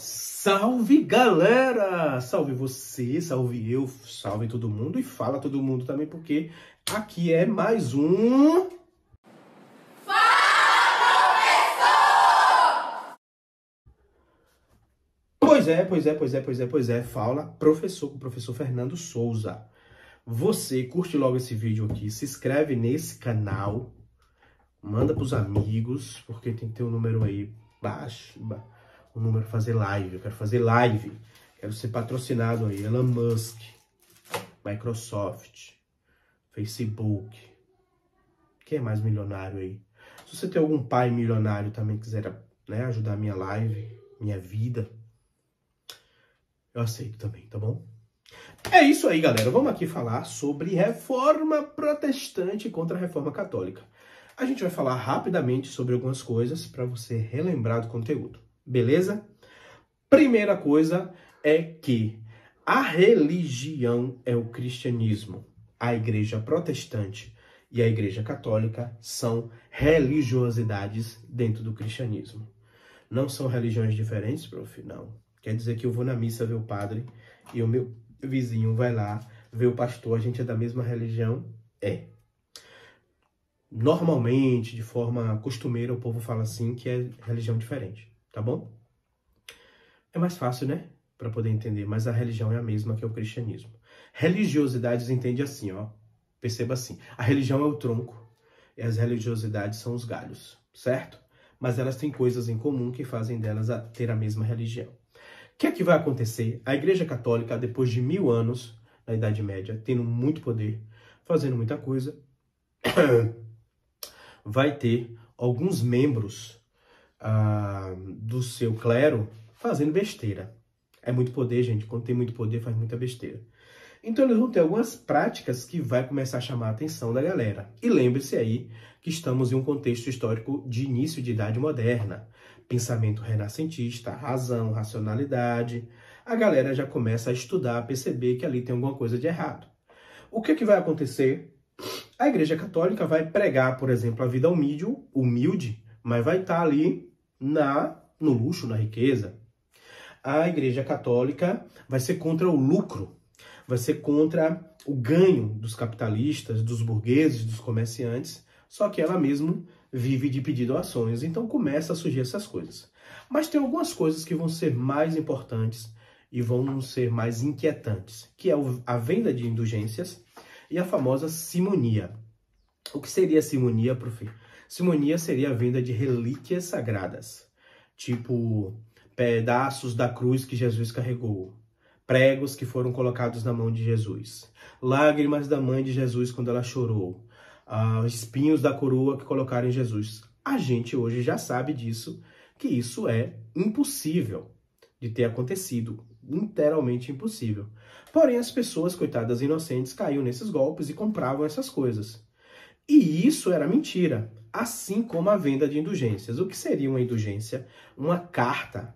Salve, galera! Salve você, salve eu, salve todo mundo e fala todo mundo também, porque aqui é mais um... Fala, professor! Pois é, fala professor, com o professor Fernando Souza. Você curte logo esse vídeo aqui, se inscreve nesse canal, manda pros amigos, porque tem que ter um número aí baixo, o número fazer live. Eu quero fazer live, quero ser patrocinado aí, Elon Musk, Microsoft, Facebook. Quem é mais milionário aí? Se você tem algum pai milionário também quiser, né, ajudar a minha live, minha vida, eu aceito também, tá bom? É isso aí, galera. Vamos aqui falar sobre reforma protestante contra a reforma católica. A gente vai falar rapidamente sobre algumas coisas para você relembrar do conteúdo. Beleza? Primeira coisa é que a religião é o cristianismo. A igreja protestante e a igreja católica são religiosidades dentro do cristianismo. Não são religiões diferentes, prof? Não. Quer dizer que eu vou na missa ver o padre e o meu vizinho vai lá ver o pastor. A gente é da mesma religião? É. Normalmente, de forma costumeira, o povo fala assim que é religião diferente. Tá bom? É mais fácil, né? Para poder entender, mas a religião é a mesma que é o cristianismo. Religiosidades entende assim, ó. Perceba assim, a religião é o tronco e as religiosidades são os galhos, certo? Mas elas têm coisas em comum que fazem delas ter a mesma religião. O que é que vai acontecer? A Igreja Católica, depois de 1000 anos, na Idade Média, tendo muito poder, fazendo muita coisa, vai ter alguns membros do seu clero fazendo besteira. É muito poder, gente. Quando tem muito poder, faz muita besteira. Então, eles vão ter algumas práticas que vai começar a chamar a atenção da galera. E lembre-se aí que estamos em um contexto histórico de início de Idade Moderna. Pensamento renascentista, razão, racionalidade. A galera já começa a estudar, a perceber que ali tem alguma coisa de errado. O que vai acontecer? A Igreja Católica vai pregar, por exemplo, a vida humilde, mas vai estar ali no luxo, na riqueza. A Igreja Católica vai ser contra o lucro, vai ser contra o ganho dos capitalistas, dos burgueses, dos comerciantes, só que ela mesma vive de pedir doações, então começa a surgir essas coisas. Mas tem algumas coisas que vão ser mais importantes e vão ser mais inquietantes, que é a venda de indulgências e a famosa simonia. O que seria a simonia, prof? Simonia seria a venda de relíquias sagradas, tipo pedaços da cruz que Jesus carregou, pregos que foram colocados na mão de Jesus, lágrimas da mãe de Jesus quando ela chorou, espinhos da coroa que colocaram em Jesus. A gente hoje já sabe disso, que isso é impossível de ter acontecido, literalmente impossível. Porém, as pessoas, coitadas inocentes, caíam nesses golpes e compravam essas coisas. E isso era mentira, assim como a venda de indulgências. O que seria uma indulgência? Uma carta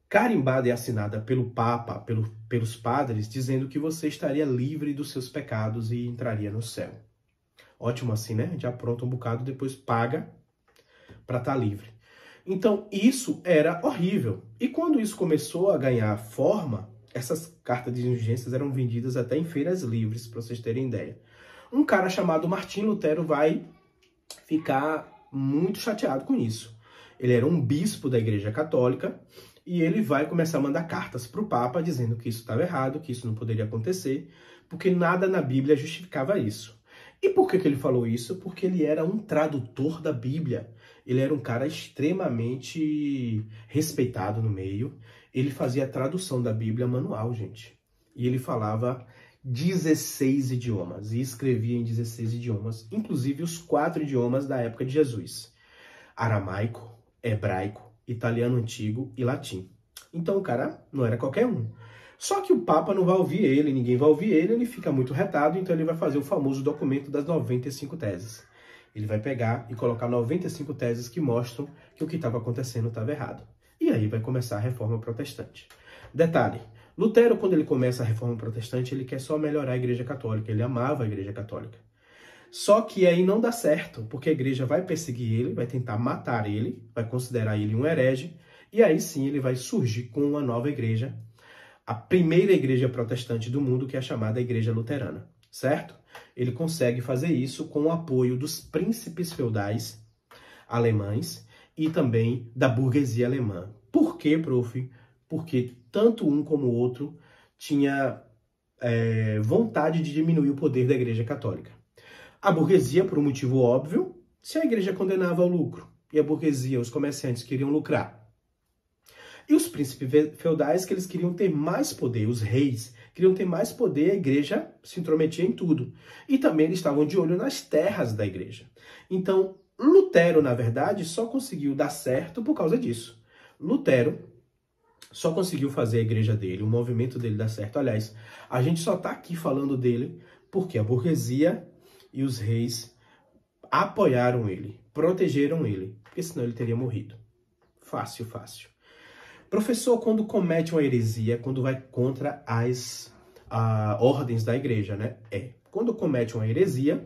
carimbada e assinada pelo Papa, pelos padres, dizendo que você estaria livre dos seus pecados e entraria no céu. Ótimo assim, né? Já apronta um bocado, depois paga para estar livre. Então, isso era horrível. E quando isso começou a ganhar forma, essas cartas de indulgências eram vendidas até em feiras livres, para vocês terem ideia. Um cara chamado Martim Lutero vai ficar muito chateado com isso. Ele era um bispo da Igreja Católica e ele vai começar a mandar cartas para o Papa dizendo que isso estava errado, que isso não poderia acontecer, porque nada na Bíblia justificava isso. E por que ele falou isso? Porque ele era um tradutor da Bíblia. Ele era um cara extremamente respeitado no meio. Ele fazia a tradução da Bíblia manual, gente. E ele falava 16 idiomas e escrevia em 16 idiomas, inclusive os 4 idiomas da época de Jesus: aramaico, hebraico, italiano antigo e latim. Então o cara não era qualquer um. Só que o Papa não vai ouvir ele, ninguém vai ouvir ele fica muito retado, então ele vai fazer o famoso documento das 95 teses. Ele vai pegar e colocar 95 teses que mostram que o que estava acontecendo estava errado. E aí vai começar a reforma protestante. Detalhe, Lutero, quando ele começa a reforma protestante, ele quer só melhorar a Igreja Católica, ele amava a Igreja Católica. Só que aí não dá certo, porque a igreja vai perseguir ele, vai tentar matar ele, vai considerar ele um herege, E aí sim ele vai surgir com uma nova igreja, a primeira igreja protestante do mundo, que é a chamada Igreja Luterana, certo? Ele consegue fazer isso com o apoio dos príncipes feudais alemães e também da burguesia alemã. Por quê, prof? Porque tanto um como o outro tinha vontade de diminuir o poder da Igreja Católica. A burguesia, por um motivo óbvio, se a igreja condenava ao lucro, e a burguesia, os comerciantes, queriam lucrar. E os príncipes feudais, que eles queriam ter mais poder, os reis queriam ter mais poder, a igreja se intrometia em tudo. E também eles estavam de olho nas terras da igreja. Então, Lutero, na verdade, só conseguiu dar certo por causa disso. Lutero só conseguiu fazer a igreja dele, o movimento dele dar certo. Aliás, a gente só está aqui falando dele porque a burguesia e os reis apoiaram ele, protegeram ele, porque senão ele teria morrido. Fácil, fácil. Professor, quando comete uma heresia, quando vai contra as ordens da igreja, né? Quando comete uma heresia,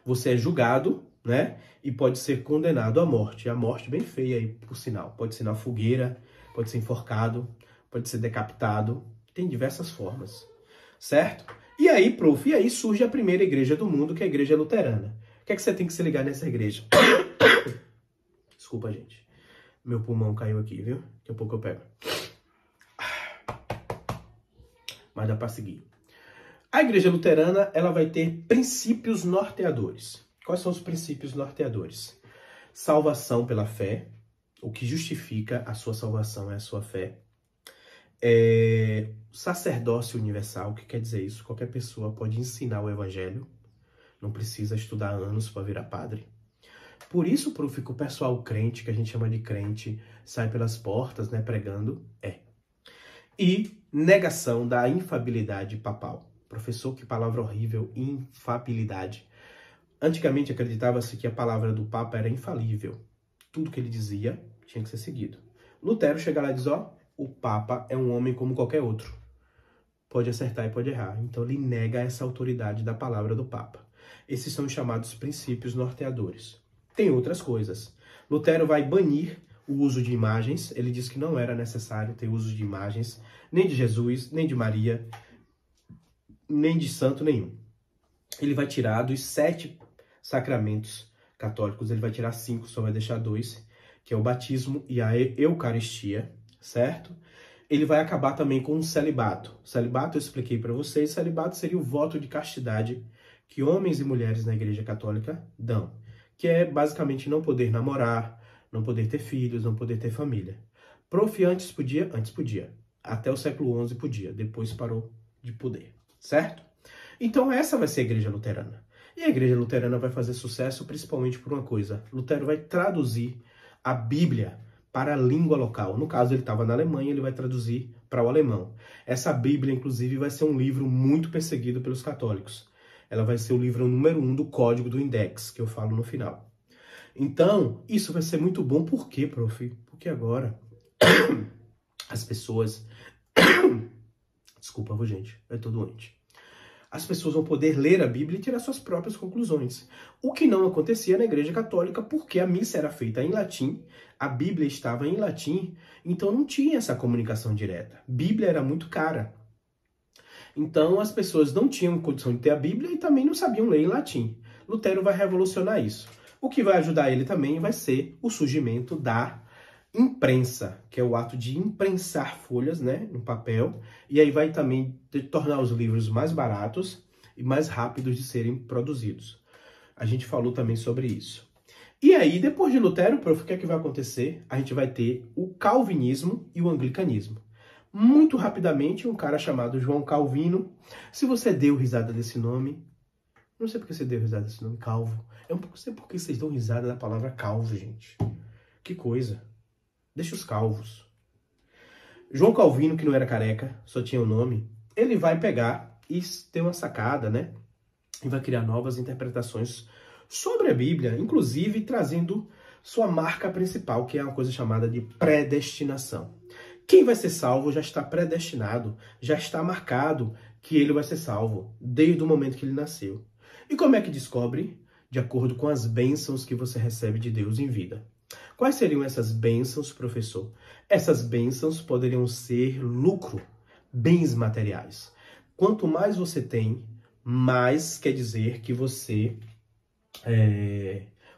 você é julgado, né? E pode ser condenado à morte. A morte bem feia aí, por sinal. Pode ser na fogueira, pode ser enforcado, pode ser decapitado. Tem diversas formas, certo? E aí, prof, e aí surge a primeira igreja do mundo, que é a Igreja Luterana. O que é que você tem que se ligar nessa igreja? Desculpa, gente. Meu pulmão caiu aqui, viu? Daqui a pouco eu pego. Mas dá para seguir. A Igreja Luterana, ela vai ter princípios norteadores. Quais são os princípios norteadores? Salvação pela fé. O que justifica a sua salvação é a sua fé. Sacerdócio universal. O que quer dizer isso? Qualquer pessoa pode ensinar o evangelho. Não precisa estudar anos para virar padre. Por isso, prof, que o pessoal crente, que a gente chama de crente, sai pelas portas, né, pregando, E negação da infabilidade papal. Professor, que palavra horrível, infabilidade. Antigamente acreditava-se que a palavra do Papa era infalível. Tudo que ele dizia tinha que ser seguido. Lutero chega lá e diz, o Papa é um homem como qualquer outro. Pode acertar e pode errar. Então ele nega essa autoridade da palavra do Papa. Esses são os chamados princípios norteadores. Tem outras coisas. Lutero vai banir o uso de imagens. Ele diz que não era necessário ter uso de imagens, nem de Jesus, nem de Maria, nem de santo nenhum. Ele vai tirar dos 7 sacramentos católicos, ele vai tirar 5, só vai deixar 2, que é o batismo e a Eucaristia, certo? Ele vai acabar também com o celibato. Celibato eu expliquei para vocês, celibato seria o voto de castidade que homens e mulheres na Igreja Católica dão, que é basicamente não poder namorar, não poder ter filhos, não poder ter família. Prof, antes podia? Antes podia. Até o século XI podia, depois parou de poder, certo? Então essa vai ser a Igreja Luterana. E a Igreja Luterana vai fazer sucesso principalmente por uma coisa. Lutero vai traduzir a Bíblia para a língua local. No caso, ele estava na Alemanha, ele vai traduzir para o alemão. Essa Bíblia, inclusive, vai ser um livro muito perseguido pelos católicos. Ela vai ser o livro número 1 do Código do Index, que eu falo no final. Então, isso vai ser muito bom. Por quê, prof? Porque agora as pessoas... Desculpa, gente, eu tô doente. As pessoas vão poder ler a Bíblia e tirar suas próprias conclusões. O que não acontecia na Igreja Católica, porque a missa era feita em latim, a Bíblia estava em latim, então não tinha essa comunicação direta. Bíblia era muito cara. Então as pessoas não tinham condição de ter a Bíblia e também não sabiam ler em latim. Lutero vai revolucionar isso. O que vai ajudar ele também vai ser o surgimento da imprensa, que é o ato de imprensar folhas, né, no papel, e aí vai também tornar os livros mais baratos e mais rápidos de serem produzidos. A gente falou também sobre isso. E aí, depois de Lutero, prof, o que é que vai acontecer? A gente vai ter o calvinismo e o anglicanismo. Muito rapidamente, um cara chamado João Calvino. Se você deu risada desse nome, não sei por que você deu risada desse nome, calvo. Eu não sei por que vocês dão risada da palavra calvo, gente. Que coisa. Deixa os calvos. João Calvino, que não era careca, só tinha o nome, ele vai pegar e ter uma sacada, né? E vai criar novas interpretações sobre a Bíblia, inclusive trazendo sua marca principal, que é uma coisa chamada de predestinação. Quem vai ser salvo já está predestinado, já está marcado que ele vai ser salvo, desde o momento que ele nasceu. E como é que descobre? De acordo com as bênçãos que você recebe de Deus em vida. Quais seriam essas bênçãos, professor? Essas bênçãos poderiam ser lucro, bens materiais. Quanto mais você tem, mais quer dizer que você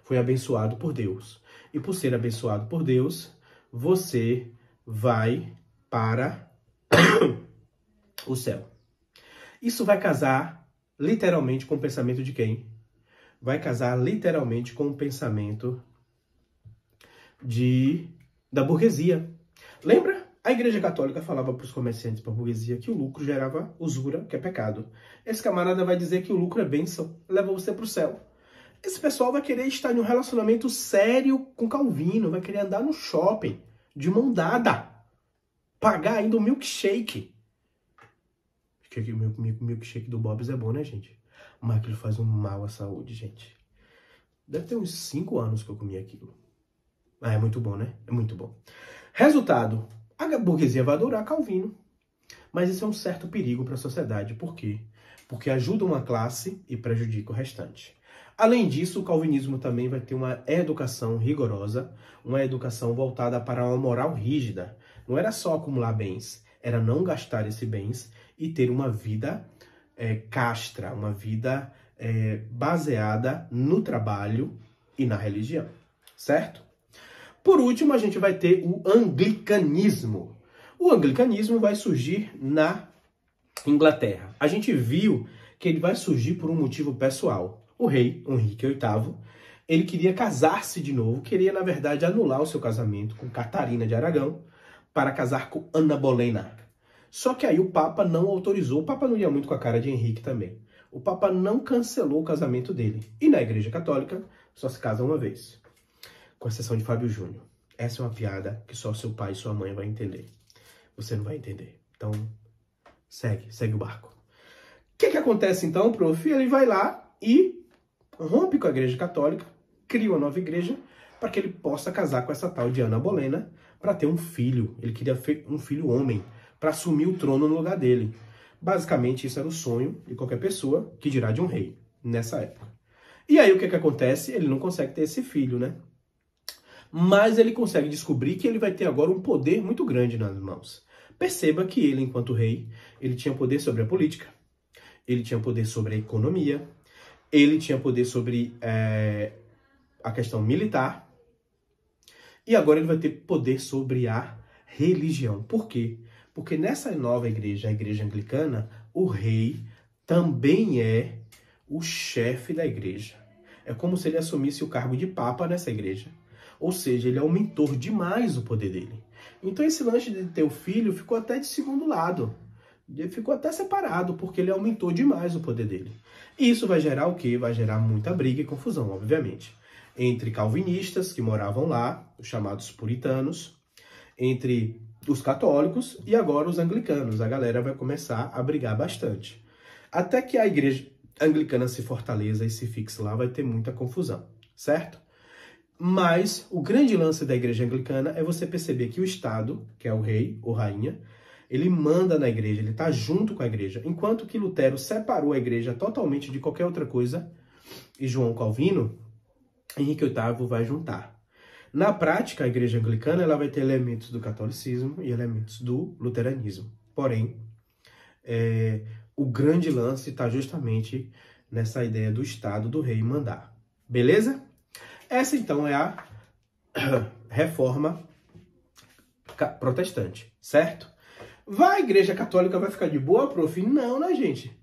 foi abençoado por Deus. E por ser abençoado por Deus, você vai para o céu. Isso vai casar literalmente com o pensamento de quem? Vai casar literalmente com o pensamento da burguesia. Lembra? A Igreja Católica falava para os comerciantes, para a burguesia, que o lucro gerava usura, que é pecado. Esse camarada vai dizer que o lucro é bênção, leva você para o céu. Esse pessoal vai querer estar em um relacionamento sério com Calvino, vai querer andar no shopping, de mão dada, pagar ainda um milkshake. O milkshake do Bob's é bom, né, gente? Mas aquilo faz um mal à saúde, gente. Deve ter uns 5 anos que eu comi aquilo. Ah, é muito bom, né? É muito bom. Resultado, a burguesia vai adorar Calvino. Mas isso é um certo perigo para a sociedade. Por quê? Porque ajuda uma classe e prejudica o restante. Além disso, o calvinismo também vai ter uma educação rigorosa, uma educação voltada para uma moral rígida. Não era só acumular bens, era não gastar esses bens e ter uma vida castra, uma vida baseada no trabalho e na religião, certo? Por último, a gente vai ter o anglicanismo. O anglicanismo vai surgir na Inglaterra. A gente viu que ele vai surgir por um motivo pessoal. O rei, Henrique VIII, ele queria casar-se de novo, queria, na verdade, anular o seu casamento com Catarina de Aragão para casar com Ana Bolena. Só que aí o Papa não autorizou, o Papa não ia muito com a cara de Henrique também. O Papa não cancelou o casamento dele. E na Igreja Católica só se casa uma vez, com exceção de Fábio Júnior. Essa é uma piada que só seu pai e sua mãe vão entender. Você não vai entender. Então, segue o barco. O que acontece então, prof? Ele vai lá e rompe com a Igreja Católica, cria uma nova igreja para que ele possa casar com essa tal de Ana Bolena para ter um filho. Ele queria um filho homem para assumir o trono no lugar dele. Basicamente, isso era o sonho de qualquer pessoa, que dirá de um rei, nessa época. E aí, o que acontece? Ele não consegue ter esse filho, né? Mas ele consegue descobrir que ele vai ter agora um poder muito grande nas mãos. Perceba que ele, enquanto rei, ele tinha poder sobre a política, ele tinha poder sobre a economia, ele tinha poder sobre a questão militar, e agora ele vai ter poder sobre a religião. Por quê? Porque nessa nova igreja, a igreja anglicana, o rei também é o chefe da igreja. É como se ele assumisse o cargo de papa nessa igreja. Ou seja, ele aumentou demais o poder dele. Então esse lance de ter o filho ficou até de segundo lado. Ele ficou até separado, porque ele aumentou demais o poder dele. E isso vai gerar o quê? Vai gerar muita briga e confusão, obviamente. Entre calvinistas, que moravam lá, os chamados puritanos, entre os católicos e agora os anglicanos. A galera vai começar a brigar bastante. Até que a igreja anglicana se fortaleça e se fixe lá, vai ter muita confusão, certo? Mas o grande lance da igreja anglicana é você perceber que o Estado, que é o rei ou rainha, ele manda na igreja, ele está junto com a igreja. Enquanto que Lutero separou a igreja totalmente de qualquer outra coisa, e João Calvino, Henrique VIII vai juntar. Na prática, a igreja anglicana ela vai ter elementos do catolicismo e elementos do luteranismo. Porém, o grande lance está justamente nessa ideia do Estado, do rei mandar. Beleza? Essa, então, é a reforma protestante, certo? A Igreja Católica vai ficar de boa, prof? Não, né, gente?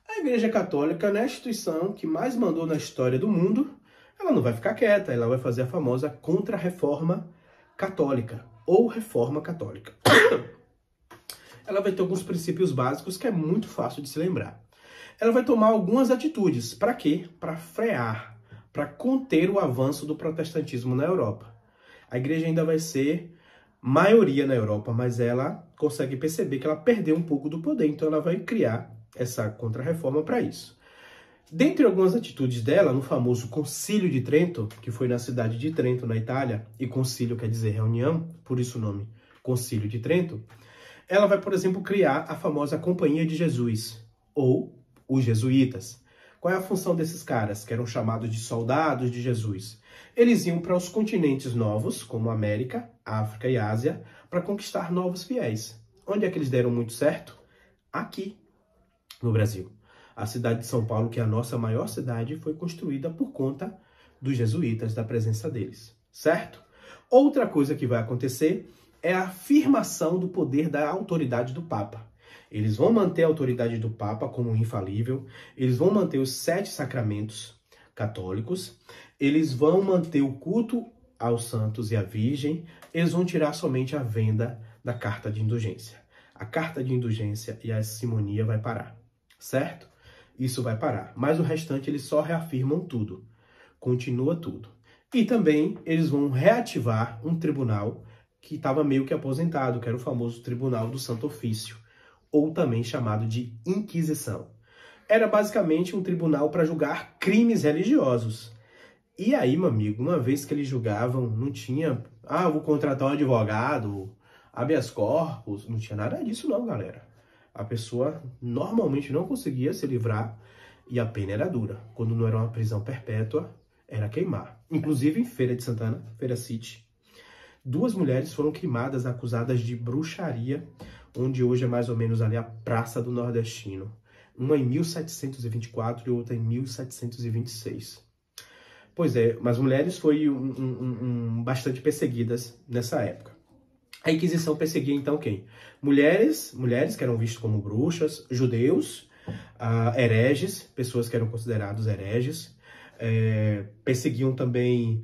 A Igreja Católica, né, a instituição que mais mandou na história do mundo, ela não vai ficar quieta, ela vai fazer a famosa Contra-Reforma Católica, ou Reforma Católica. Ela vai ter alguns princípios básicos que é muito fácil de se lembrar. Ela vai tomar algumas atitudes. Para quê? Para frear, para conter o avanço do protestantismo na Europa. A igreja ainda vai ser maioria na Europa, mas ela consegue perceber que ela perdeu um pouco do poder, então ela vai criar essa contra-reforma para isso. Dentre algumas atitudes dela, no famoso Concílio de Trento, que foi na cidade de Trento, na Itália, e concílio quer dizer reunião, por isso o nome Concílio de Trento, ela vai, por exemplo, criar a famosa Companhia de Jesus, ou os jesuítas. Qual é a função desses caras, que eram chamados de soldados de Jesus? Eles iam para os continentes novos, como América, África e Ásia, para conquistar novos fiéis. Onde é que eles deram muito certo? Aqui, no Brasil. A cidade de São Paulo, que é a nossa maior cidade, foi construída por conta dos jesuítas, da presença deles, certo? Outra coisa que vai acontecer é a afirmação do poder da autoridade do Papa. Eles vão manter a autoridade do Papa como infalível, eles vão manter os 7 sacramentos católicos, eles vão manter o culto aos santos e à Virgem, eles vão tirar somente a venda da carta de indulgência. A carta de indulgência e a simonia vai parar, certo? Isso vai parar, mas o restante eles só reafirmam tudo, continua tudo. E também eles vão reativar um tribunal que estava meio que aposentado, que era o famoso Tribunal do Santo Ofício, ou também chamado de Inquisição. Era basicamente um tribunal para julgar crimes religiosos. E aí, meu amigo, uma vez que eles julgavam, não tinha, vou contratar um advogado, habeas corpus, não tinha nada disso não, galera. A pessoa normalmente não conseguia se livrar e a pena era dura. Quando não era uma prisão perpétua, era queimar. Inclusive em Feira de Santana, Feira City, 2 mulheres foram queimadas acusadas de bruxaria, onde hoje é mais ou menos ali a Praça do Nordestino. Uma em 1724 e outra em 1726. Pois é, mas mulheres foram bastante perseguidas nessa época. A Inquisição perseguia então quem? Mulheres que eram vistas como bruxas, judeus, hereges, pessoas que eram considerados hereges, perseguiam também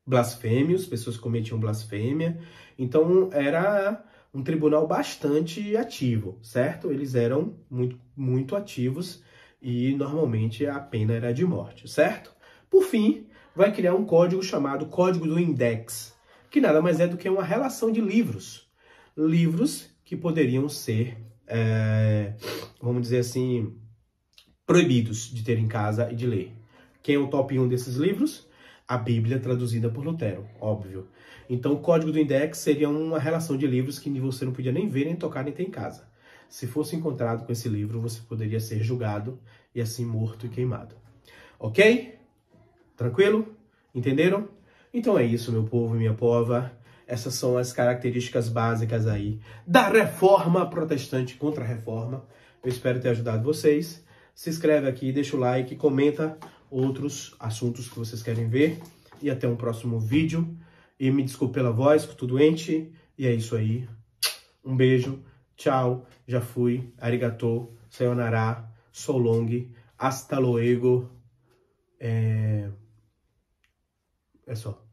blasfêmios, pessoas que cometiam blasfêmia. Então era um tribunal bastante ativo, certo? Eles eram muito ativos e normalmente a pena era de morte, certo? Por fim, vai criar um código chamado Código do Index, que nada mais é do que uma relação de livros. Livros que poderiam ser, vamos dizer assim, proibidos de ter em casa e de ler. Quem é o top 1 desses livros? A Bíblia traduzida por Lutero, óbvio. Então o Código do Index seria uma relação de livros que você não podia nem ver, nem tocar, nem ter em casa. Se fosse encontrado com esse livro, você poderia ser julgado e assim morto e queimado. Ok? Tranquilo? Entenderam? Então é isso, meu povo e minha pova. Essas são as características básicas aí da reforma protestante contra a reforma. Eu espero ter ajudado vocês. Se inscreve aqui, deixa o like, comenta outros assuntos que vocês querem ver. E até um próximo vídeo. E me desculpe pela voz, que tô doente. E é isso aí. Um beijo. Tchau. Já fui. Arigato. Sayonara. So long. Hasta luego. É só.